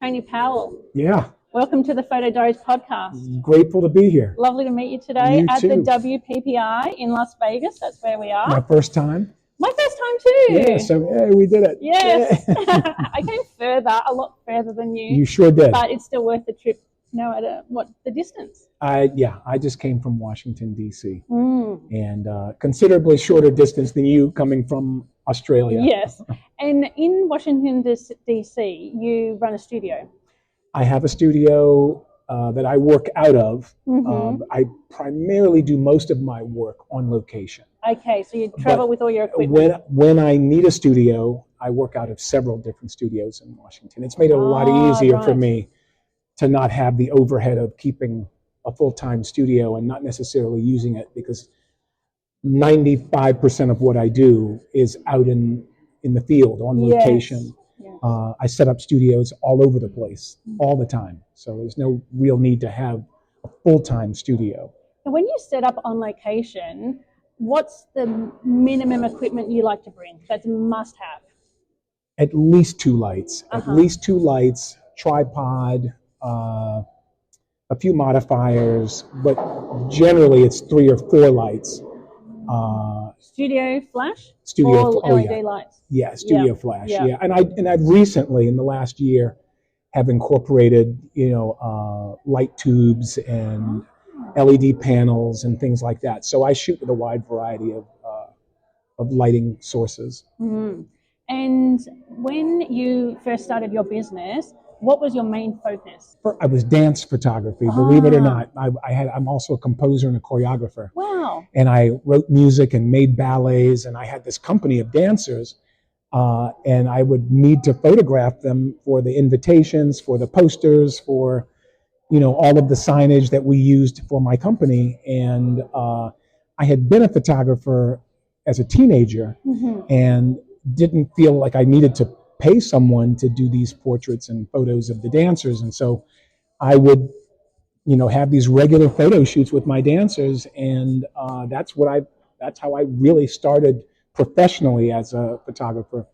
Tony Powell. Yeah. Welcome to the Photo Diaries Podcast. Grateful to be here. Lovely to meet you today You at too. the WPPI in Las Vegas. That's where we are. My first time. My first time too. Yeah, so hey, we did it. Yes. Yeah. I came a lot further than you. You sure did. But it's still worth the trip, no matter what the distance. I just came from Washington, D.C. And considerably shorter distance than you coming from Australia. Yes. And in Washington, D.C., you run a studio. I have a studio that I work out of. I primarily do most of my work on location. Okay, so you travel with all your equipment. When I need a studio, I work out of several different studios in Washington. It's made it a lot easier for me to not have the overhead of keeping a full-time studio and not necessarily using it, because 95% of what I do is out in the field on location. Yes. I set up studios all over the place all the time. So there's no real need to have a full-time studio. And when you set up on location, what's the minimum equipment you like to bring that's a must-have? At least two lights. At least two lights, tripod, a few modifiers, but generally it's 3 or 4 lights. Studio flash? Studio or LED lights? Yeah, studio flash. Yeah, and I've recently, in the last year, have incorporated light tubes and LED panels and things like that. So I shoot with a wide variety of lighting sources. And when you first started your business, what was your main focus? I was dance photography, believe it or not. I'm also a composer and a choreographer. Wow. And I wrote music and made ballets, and I had this company of dancers, and I would need to photograph them for the invitations, for the posters, for all of the signage that we used for my company. And I had been a photographer as a teenager and didn't feel like I needed to pay someone to do these portraits and photos of the dancers. And so I would, have these regular photo shoots with my dancers. And that's how I really started professionally as a photographer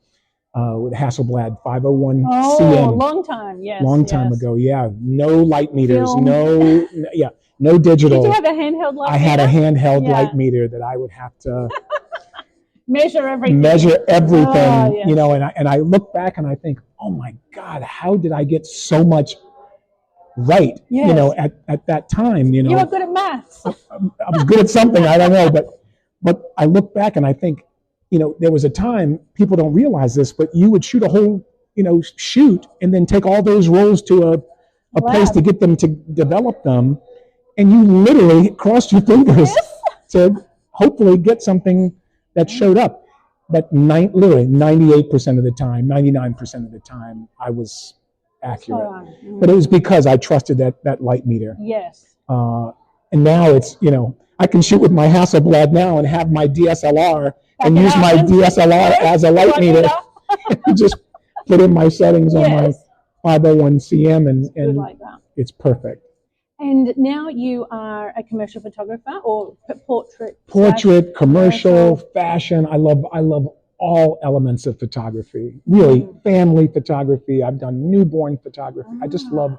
with Hasselblad 501 CM. Long time, yes. Long time ago, yeah. No light meters, Film. no digital. Did you have a handheld light meter? I had a handheld light meter that I would have to measure everything. And I look back and I think, oh my God, how did I get so much right? Yes. At that time, You were good at maths. I was good at something, I don't know, but I look back and I think, there was a time, people don't realize this, but you would shoot a whole, shoot and then take all those rolls to a place to get them to develop them. And you literally crossed your fingers to hopefully get something that showed up. But literally 98% of the time, 99% of the time, I was accurate. But it was because I trusted that light meter. Yes. And now it's, I can shoot with my Hasselblad now and have my DSLR and use my DSLR as a light meter. Just put in my settings on my 501 CM and like that. It's perfect. And now you are a commercial photographer or portrait, commercial, fashion. I love all elements of photography. Really, family photography. I've done newborn photography. I just love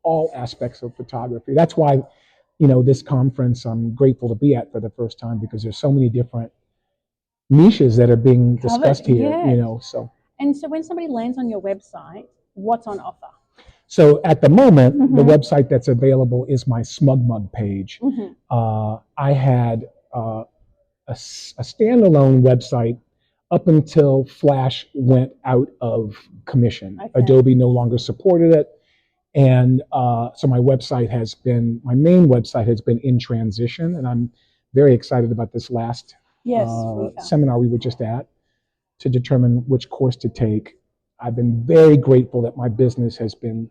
all aspects of photography. That's why, this conference I'm grateful to be at for the first time, because there's so many different niches that are being discussed here. So. And so when somebody lands on your website, what's on offer? So at the moment, the website that's available is my Smug Mug page. I had a standalone website up until Flash went out of commission. Okay. Adobe no longer supported it. And so my main website has been in transition. And I'm very excited about this last seminar we were just at to determine which course to take. I've been very grateful that my business has been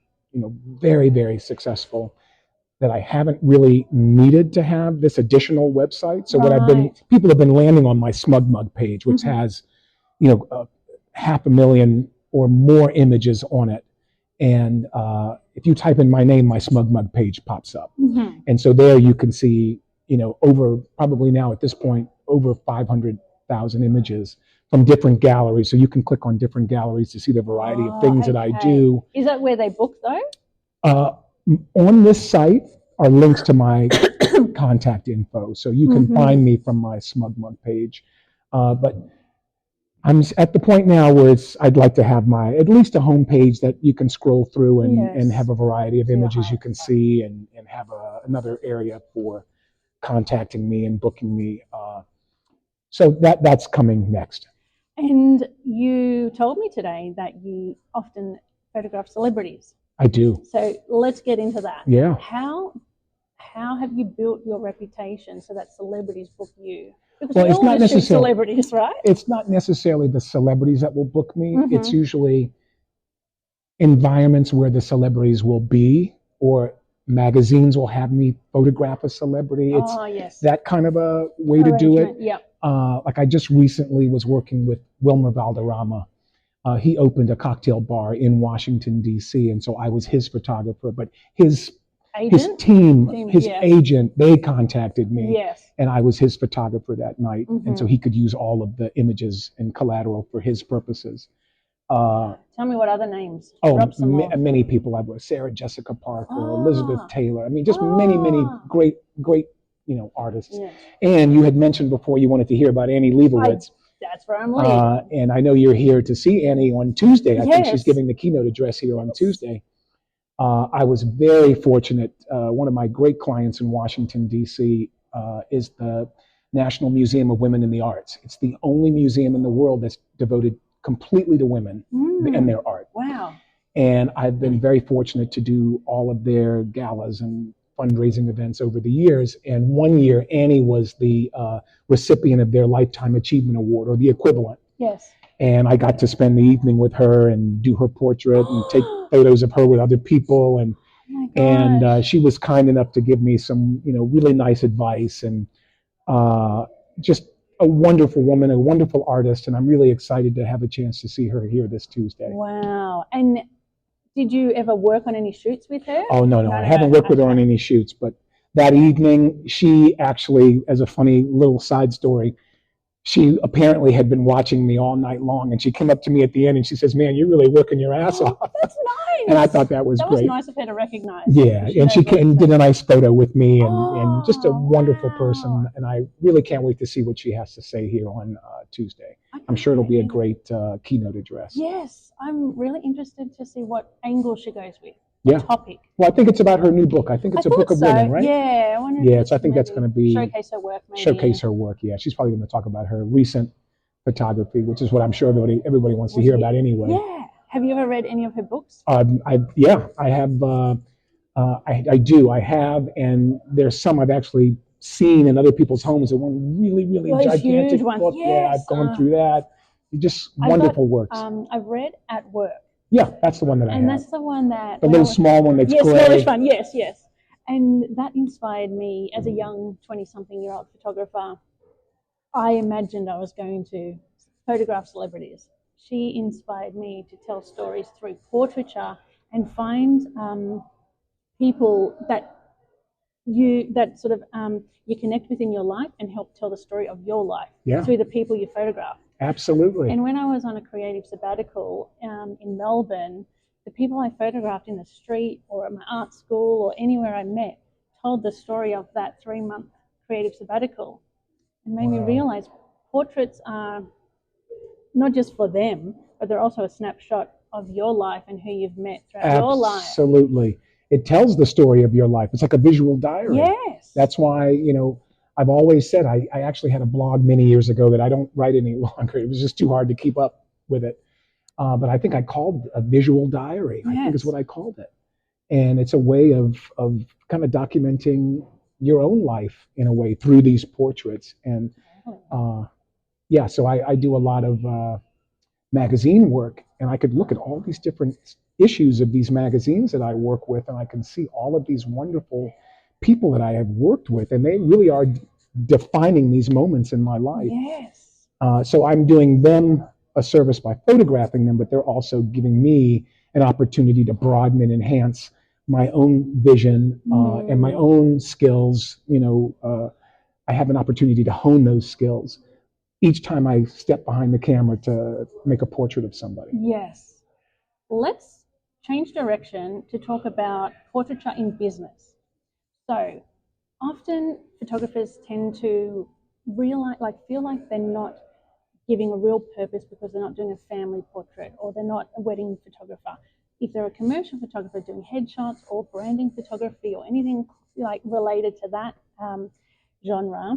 very, very successful, that I haven't really needed to have this additional website. So people have been landing on my Smug Mug page, which has, 500,000 or more images on it. And if you type in my name, my Smug Mug page pops up. And so there you can see, over probably now at this point, over 500,000 images from different galleries. So you can click on different galleries to see the variety of things that I do. Is that where they book though? On this site are links to my contact info. So you can find me from my Smug Mug page. But I'm at the point now where I'd like to have at least a home page that you can scroll through and have a variety of images you can see and have another area for contacting me and booking me. So that's coming next. And you told me today that you often photograph celebrities. I do. So let's get into that. Yeah. How have you built your reputation so that celebrities book you? Because well, it's not necessarily celebrities, right? It's not necessarily the celebrities that will book me. It's usually environments where the celebrities will be, or magazines will have me photograph a celebrity. It's that kind of a way to do it. Yep. Like I just recently was working with Wilmer Valderrama. He opened a cocktail bar in Washington, D.C., and so I was his photographer. But his team, agent, they contacted me, and I was his photographer that night, and so he could use all of the images and collateral for his purposes. Tell me what other names. Many people. I was Sarah Jessica Parker, Elizabeth Taylor. I mean, just many great artists. Yes. And you had mentioned before you wanted to hear about Annie Leibovitz. That's where I'm leading. And I know you're here to see Annie on Tuesday. I think she's giving the keynote address here on Tuesday. I was very fortunate. One of my great clients in Washington, D.C. Is the National Museum of Women in the Arts. It's the only museum in the world that's devoted completely to women and their art. Wow. And I've been very fortunate to do all of their galas and fundraising events over the years. And one year, Annie was the recipient of their Lifetime Achievement Award, or the equivalent. Yes. And I got to spend the evening with her and do her portrait and take photos of her with other people. And she was kind enough to give me some, really nice advice, and just a wonderful woman, a wonderful artist. And I'm really excited to have a chance to see her here this Tuesday. Wow. And did you ever work on any shoots with her? Oh, no. I haven't worked with her on any shoots, but that evening, she actually, as a funny little side story, she apparently had been watching me all night long, and she came up to me at the end and she says, "Man, you're really working your ass off." That's nice. And I thought that was great. That was nice of her to recognize. Yeah, and she did a nice photo with me, and just a wonderful person. And I really can't wait to see what she has to say here on Tuesday. I'm sure it'll be a great keynote address. Yes, I'm really interested to see what angle she goes with. Yeah. Topic. Well, I think it's about her new book. I think it's a book of women, right? Yeah. So I think that's going to be showcase her work. Maybe. Showcase her work. Yeah, she's probably going to talk about her recent photography, which is what I'm sure everybody wants to hear about anyway. Yeah. Have you ever read any of her books? I have. I do. I have, and there's some I've actually seen in other people's homes. And one really gigantic book. Yes. Yeah, I've gone through that. Just wonderful works. I've read At Work. Yeah, that's the one that I have. And that's the one that... The little small one that's gray. Smallish one, yes. And that inspired me as a young 20-something-year-old photographer. I imagined I was going to photograph celebrities. She inspired me to tell stories through portraiture and find people that you connect with in your life and help tell the story of your life through the people you photograph. Absolutely. And when I was on a creative sabbatical in Melbourne, the people I photographed in the street or at my art school or anywhere I met told the story of that 3-month creative sabbatical, and made me realize portraits are not just for them, but they're also a snapshot of your life and who you've met throughout your life. Absolutely. It tells the story of your life. It's like a visual diary. Yes. That's why, I've always said, I actually had a blog many years ago that I don't write any longer. It was just too hard to keep up with it. But I think I called it a visual diary. I think is what I called it. And it's a way of kind of documenting your own life in a way through these portraits. And so I do a lot of magazine work, and I could look at all these different issues of these magazines that I work with, and I can see all of these wonderful people that I have worked with, and they really are defining these moments in my life. Yes. So I'm doing them a service by photographing them, but they're also giving me an opportunity to broaden and enhance my own vision and my own skills. I have an opportunity to hone those skills each time I step behind the camera to make a portrait of somebody. Yes. Let's change direction to talk about portraiture in business. So often photographers tend to feel like they're not giving a real purpose because they're not doing a family portrait or they're not a wedding photographer. If they're a commercial photographer doing headshots or branding photography or anything like related to that genre,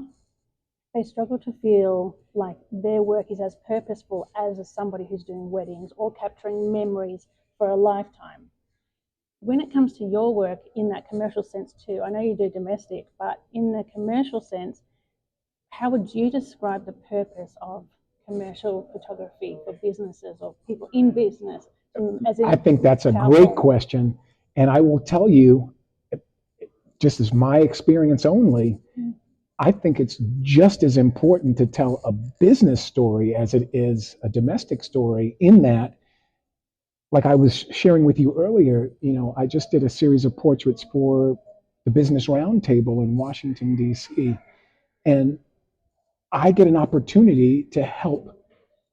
they struggle to feel like their work is as purposeful as somebody who's doing weddings or capturing memories for a lifetime. When it comes to your work in that commercial sense too, I know you do domestic, but in the commercial sense, how would you describe the purpose of commercial photography for businesses or people in business? I think that's a great question. And I will tell you, just as my experience only, I think it's just as important to tell a business story as it is a domestic story, in that, like I was sharing with you earlier, I just did a series of portraits for the Business Roundtable in Washington, D.C. And I get an opportunity to help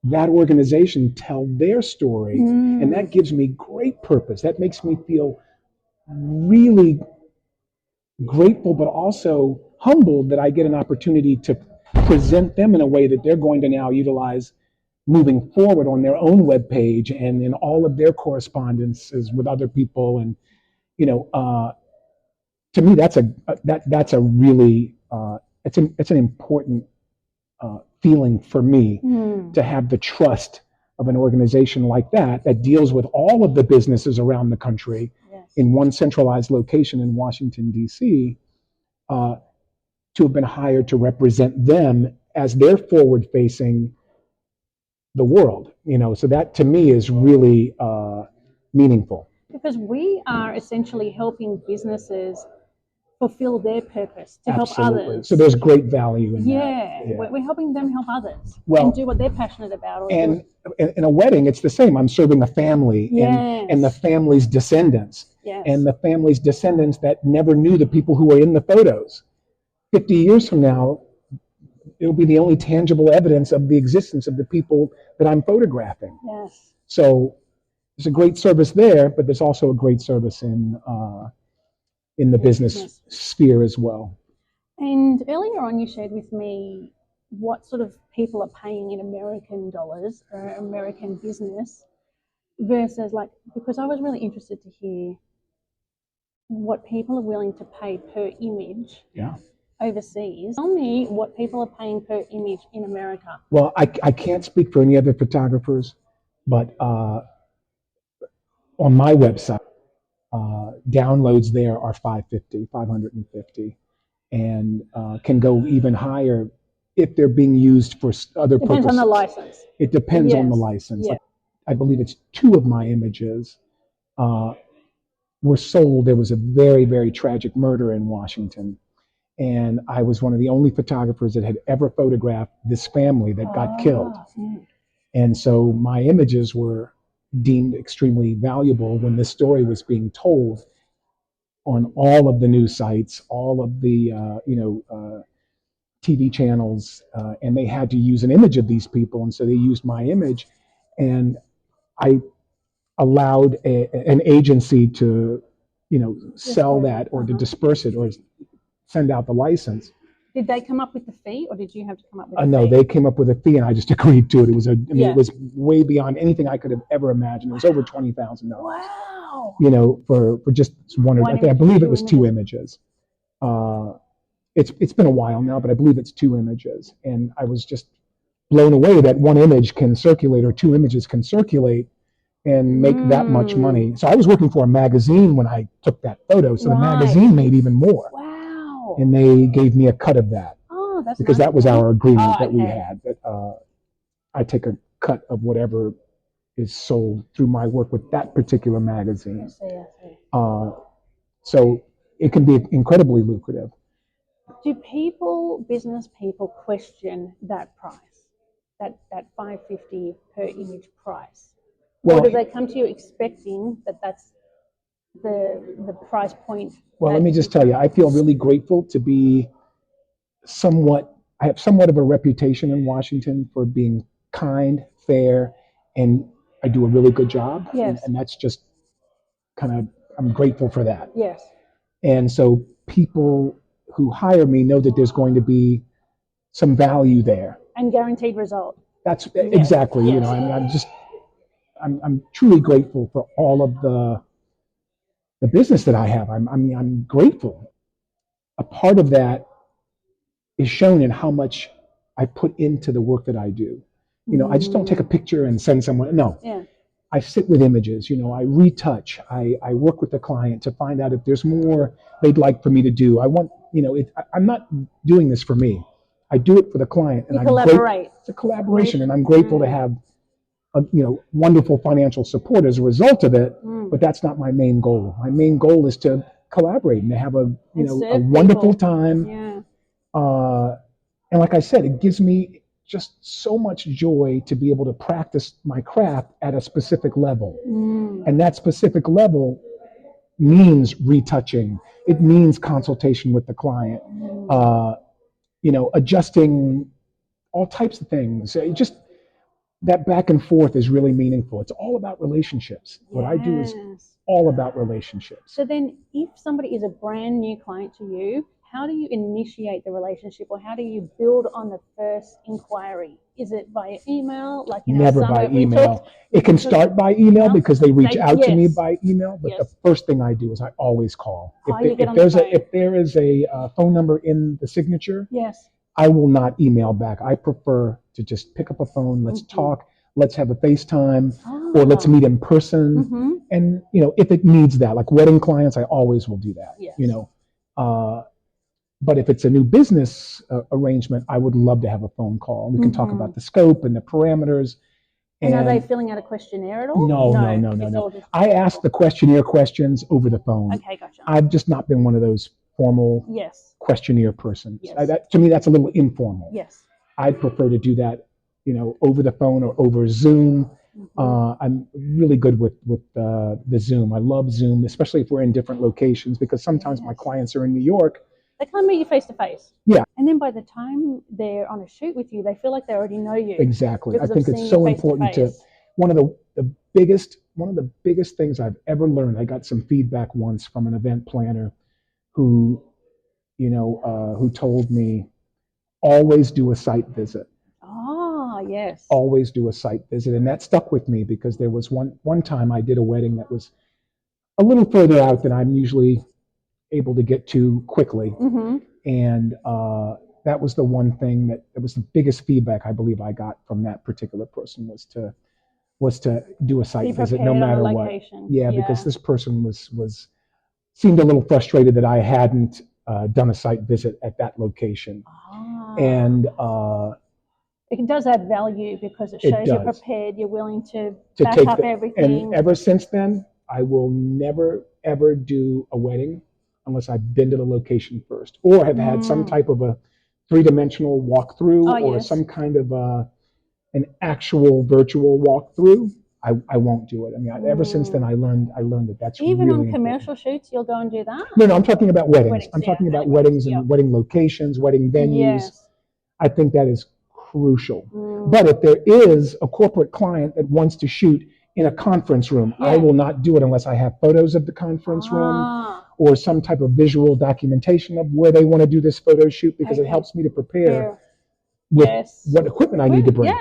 that organization tell their story. And that gives me great purpose. That makes me feel really grateful, but also humbled that I get an opportunity to present them in a way that they're going to now utilize moving forward on their own webpage and in all of their correspondences with other people. And to me, that's a really it's an important feeling for me to have the trust of an organization like that deals with all of the businesses around the country in one centralized location in Washington, D.C., to have been hired to represent them as they're forward-facing the world. So that to me is really meaningful. Because we are essentially helping businesses fulfill their purpose to help others. So there's great value in that. Yeah, we're helping them help others and do what they're passionate about. And in a wedding, it's the same. I'm serving a family and the family's descendants. Yes. And the family's descendants that never knew the people who were in the photos. 50 years from now, it'll be the only tangible evidence of the existence of the people that I'm photographing. Yes. So there's a great service there, but there's also a great service in the business sphere as well. And earlier on, you shared with me what sort of people are paying in American dollars or American business versus because I was really interested to hear what people are willing to pay per image overseas. Tell me what people are paying per image in America. Well, I can't speak for any other photographers, but on my website, downloads there are $550, and can go even higher if they're being used for other purposes. Depends on the license. It depends on the license. Yeah. I believe it's 2 of my images were sold. There was a very, very tragic murder in Washington, and I was one of the only photographers that had ever photographed this family that got killed. And so my images were deemed extremely valuable when this story was being told on all of the news sites, all of the TV channels, and they had to use an image of these people, and so they used my image, and I allowed an agency to sell that or to disperse it or send out the license. Did they come up with the fee, or did you have to come up with the fee? No, they came up with a fee, and I just agreed to it. It was it was way beyond anything I could have ever imagined. It was over $20,000. Wow. For just one I believe it was 2 images. It's been a while now, but I believe it's 2 images, and I was just blown away that 1 image can circulate or 2 images can circulate and make that much money. So I was working for a magazine when I took that photo, so the magazine made even more. Wow. And they gave me a cut of that. Oh, that's because nice. That was our agreement that we had, that I take a cut of whatever is sold through my work with that particular magazine. I see. So it can be incredibly lucrative. Do business people question that price, that $550 per image price? Or do they come to you expecting that that's the price point? Well, let me just tell you, I feel really grateful to be somewhat I have somewhat of a reputation in Washington for being kind, fair, and I do a really good job. Yes. And that's just kind of, I'm grateful for that. Yes. And so people who hire me know that there's going to be some value there. And guaranteed result. That's exactly, Yes. you know, I'm truly grateful for all of the business that I have. I'm grateful. A part of that is shown in how much I put into the work that I do. You know, I just don't take a picture and send someone. No, Yeah. I sit with images. You know, I retouch. I work with the client to find out if there's more they'd like for me to do. I want, you know, I'm not doing this for me. I do it for the client, and you collaborate. It's a collaboration, and I'm grateful to have, you know, wonderful financial support as a result of it. But that's not my main goal. My main goal is to collaborate and to have a wonderful time. Yeah. And like I said, it gives me just so much joy to be able to practice my craft at a specific level. And that specific level means retouching. It means consultation with the client, you know, adjusting all types of things. Just that back and forth is really meaningful. It's all about relationships. What I do is all about relationships. So then if somebody is a brand new client to you, how do you initiate the relationship, or how do you build on the first inquiry? Is it via email? Like, you know, never by email. It can start by email because they reach out to me by email. But the first thing I do is I always call. If there is a phone number in the signature, I will not email back. I prefer to just pick up a phone. Let's talk. Let's have a FaceTime, or let's meet in person. And you know, if it needs that, like wedding clients, I always will do that. You know. But if it's a new business arrangement, I would love to have a phone call. We can talk about the scope and the parameters. And are they filling out a questionnaire at all? No. I ask the questionnaire questions over the phone. Okay, gotcha. I've just not been one of those formal questionnaire persons. To me, that's a little informal. Yes. I'd prefer to do that, you know, over the phone or over Zoom. I'm really good with the Zoom. I love Zoom, especially if we're in different locations, because sometimes my clients are in New York. They can't meet you face to face. Yeah. And then by the time they're on a shoot with you, they feel like they already know you. Exactly. I think it's so important to one of the biggest things I've ever learned. I got some feedback once from an event planner who, you know, who told me, always do a site visit. Oh, yes. Always do a site visit. And that stuck with me because there was one time I did a wedding that was a little further out than I'm usually able to get to quickly. And that was the one thing that was the biggest feedback I believe I got from that particular person was to do a site visit no matter what. Yeah, because this person seemed a little frustrated that I hadn't done a site visit at that location. And it does add value because it shows you're prepared, you're willing to back up everything. And ever since then, I will never, ever do a wedding unless I've been to the location first, or have had some type of a three-dimensional walkthrough, or some kind of an actual virtual walkthrough. I won't do it. I mean, ever since then, I learned that that's even really on commercial shoots, you'll go and do that. No, I'm talking about weddings. I'm talking about weddings and wedding locations, wedding venues. I think that is crucial. But if there is a corporate client that wants to shoot in a conference room, I will not do it unless I have photos of the conference room or some type of visual documentation of where they want to do this photo shoot, because it helps me to prepare with what equipment I need to bring.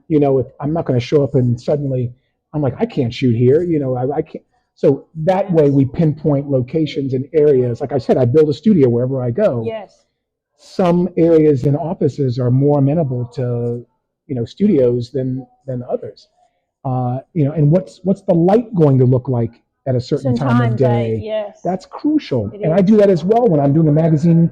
You know, if I'm not going to show up and suddenly I'm like, I can't shoot here, you know, I can't. So that way we pinpoint locations and areas. Like I said, I build a studio wherever I go. Some areas and offices are more amenable to, you know, studios than others. You know, and what's the light going to look like at a certain time of day? That's crucial. And I do that as well when I'm doing a magazine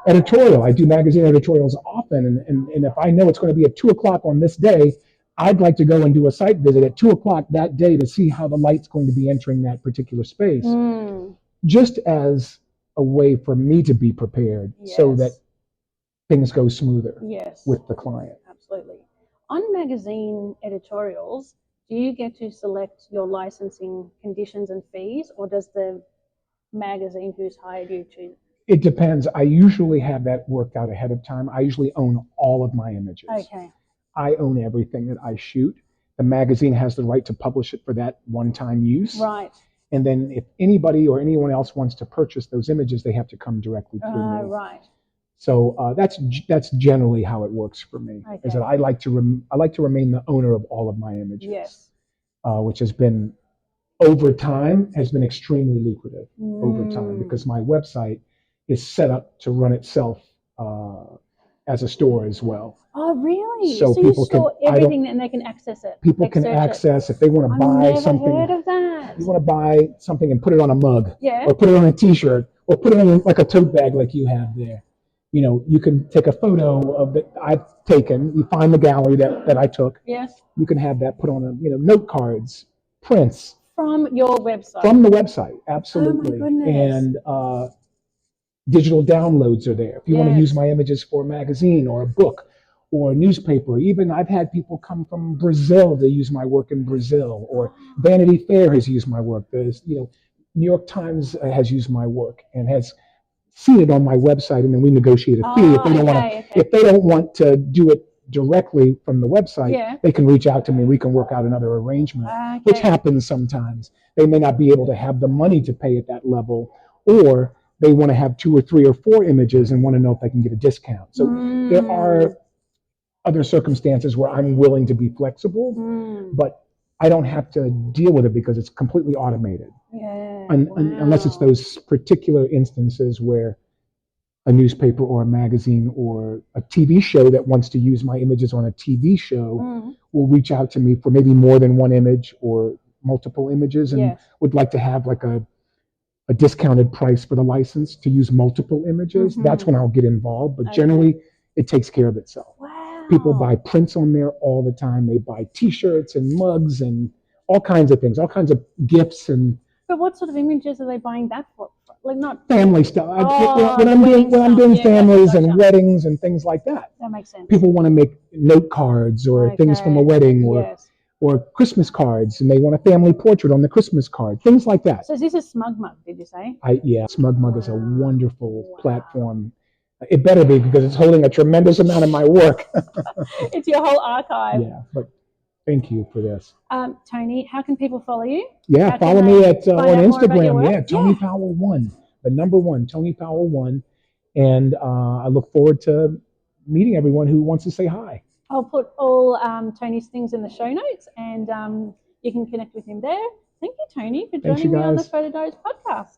editorial. I do magazine editorials often, and if I know it's going to be at 2:00 on this day, I'd like to go and do a site visit at 2:00 that day to see how the light's going to be entering that particular space, just as a way for me to be prepared so that things go smoother with the client. Absolutely. On magazine editorials, do you get to select your licensing conditions and fees, or does the magazine who's hired you to It depends. I usually have that worked out ahead of time. I usually own all of my images. Okay. I own everything that I shoot. The magazine has the right to publish it for that one-time use. Right. And then if anybody or anyone else wants to purchase those images, they have to come directly through me. Right. So that's generally how it works for me. Okay. Is that I like to remain the owner of all of my images. Yes. Which has been over time has been extremely lucrative over time because my website is set up to run itself as a store as well. Oh, really? So you store everything and they can access it? People can access if they want to buy something. I've never heard of that. You want to buy something and put it on a mug, yeah, or put it on a T-shirt, or put it on like a tote bag like you have there. You know, you can take a photo of that I've taken. You find the gallery that I took. Yes. You can have that put on note cards, prints. From your website? From the website, absolutely. Oh, my goodness. And digital downloads are there. If you want to use my images for a magazine or a book or a newspaper, even I've had people come from Brazil to use my work in Brazil, or Vanity Fair has used my work. There's, New York Times has used my work and has seen it on my website, and then we negotiate a fee. If they don't want to do it directly from the website, they can reach out to me. We can work out another arrangement, which happens sometimes. They may not be able to have the money to pay at that level, or they want to have 2 or 3 or 4 images and want to know if they can get a discount. So there are other circumstances where I'm willing to be flexible, but I don't have to deal with it because it's completely automated. Unless it's those particular instances where a newspaper or a magazine or a TV show that wants to use my images on a TV show will reach out to me for maybe more than one image or multiple images and would like to have like a discounted price for the license to use multiple images. That's when I'll get involved. But generally, it takes care of itself. People buy prints on there all the time. They buy T-shirts and mugs and all kinds of things, all kinds of gifts. But what sort of images are they buying that for? Like not family stuff. When I'm doing families and weddings and things like that. That makes sense. People want to make note cards or things from a wedding or Christmas cards, and they want a family portrait on the Christmas card, things like that. So is this a Smug Mug, did you say? Smug Mug is a wonderful platform. It better be, because it's holding a tremendous amount of my work. It's your whole archive. Yeah, but thank you for this. Tony, how can people follow you? Follow me on Instagram. Tony Powell 1, the number 1, Tony Powell 1. And I look forward to meeting everyone who wants to say hi. I'll put all Tony's things in the show notes, and you can connect with him there. Thank you, Tony, for joining me on the Photo Diaries podcast.